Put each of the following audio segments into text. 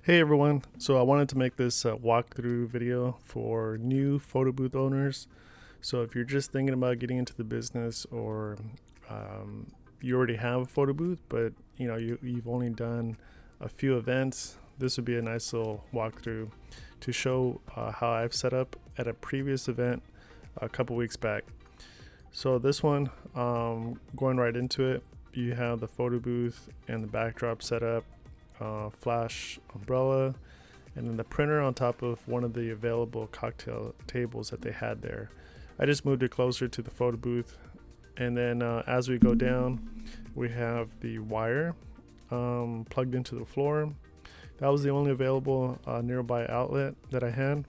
Hey everyone, so I wanted to make this walkthrough video for new photo booth owners. So if you're just thinking about getting into the business, or you already have a photo booth but you've only done a few events, this would be a nice little walkthrough to show how I've set up at a previous event a couple weeks back. So this one, going right into it, you have the photo booth and the backdrop set up, flash umbrella, and then the printer on top of one of the available cocktail tables that they had there. I just moved it closer to the photo booth, and then as we go down, we have the wire plugged into the floor. That was the only available nearby outlet that I had,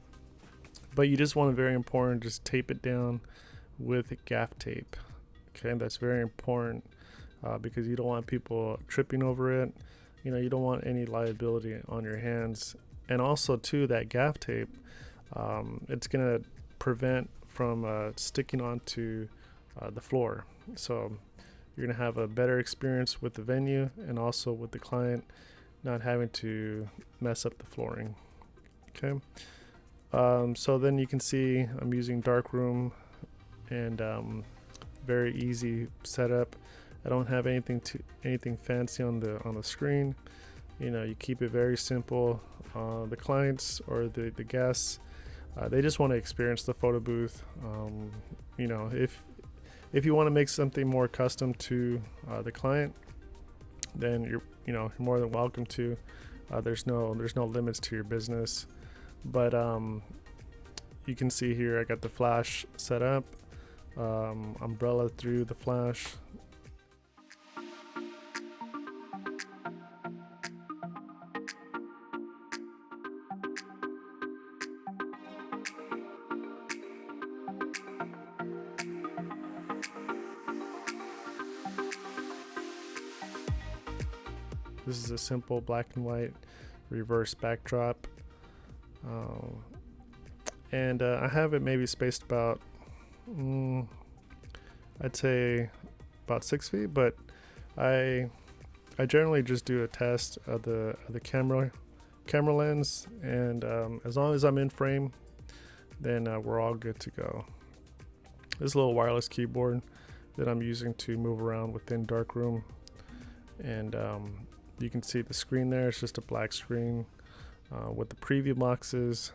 but you just want to, very important, just tape it down with gaff tape. Okay, that's very important because you don't want people tripping over it. You don't want any liability on your hands. And also too, that gaff tape, it's gonna prevent from sticking onto the floor. So you're gonna have a better experience with the venue and also with the client not having to mess up the flooring. Okay. So then you can see I'm using darkroom and very easy setup. I don't have anything fancy on the screen. You keep it very simple. The clients or the guests, they just want to experience the photo booth. If you want to make something more custom to the client, then you're more than welcome to. There's no limits to your business. But you can see here I got the flash set up, umbrella through the flash. This is a simple black and white reverse backdrop, and I have it maybe spaced about I'd say about 6 feet, but I generally just do a test of the camera lens, and as long as I'm in frame, then we're all good to go. This little wireless keyboard that I'm using to move around within darkroom, and you can see the screen there. It's just a black screen with the preview boxes.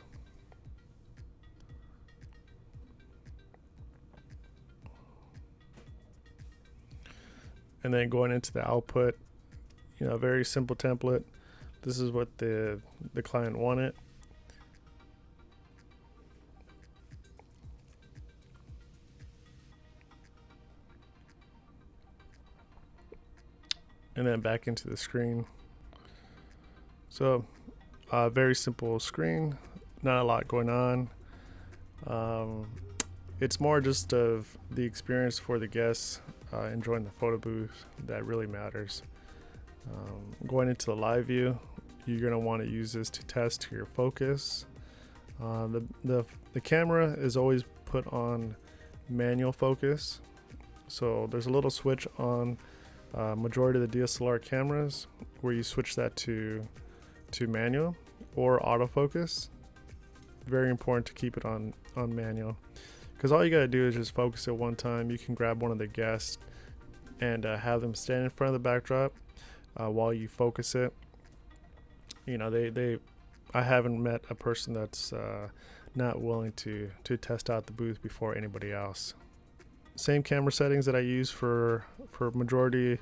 And then going into the output, very simple template. This is what the client wanted. And then back into the screen. So very simple screen, not a lot going on. It's more just of the experience for the guests enjoying the photo booth that really matters. Going into the live view, you're going to want to use this to test your focus. The camera is always put on manual focus, so there's a little switch on majority of the DSLR cameras where you switch that to manual or autofocus. Very important to keep it on manual, because all you got to do is just focus at one time. You can grab one of the guests and have them stand in front of the backdrop while you focus it. I haven't met a person that's not willing to test out the booth before anybody else. Same camera settings that I use for majority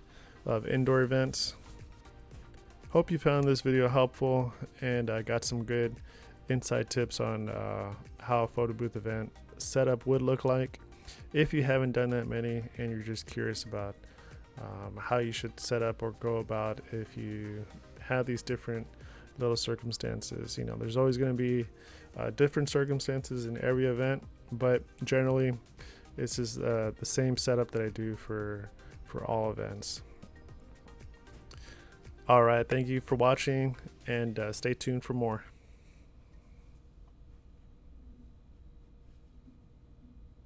of indoor events. Hope you found this video helpful and got some good inside tips on how a photo booth event setup would look like. If you haven't done that many and you're just curious about how you should set up or go about if you have these different little circumstances, there's always going to be different circumstances in every event, but generally this is the same setup that I do for all events. All right, thank you for watching, and stay tuned for more.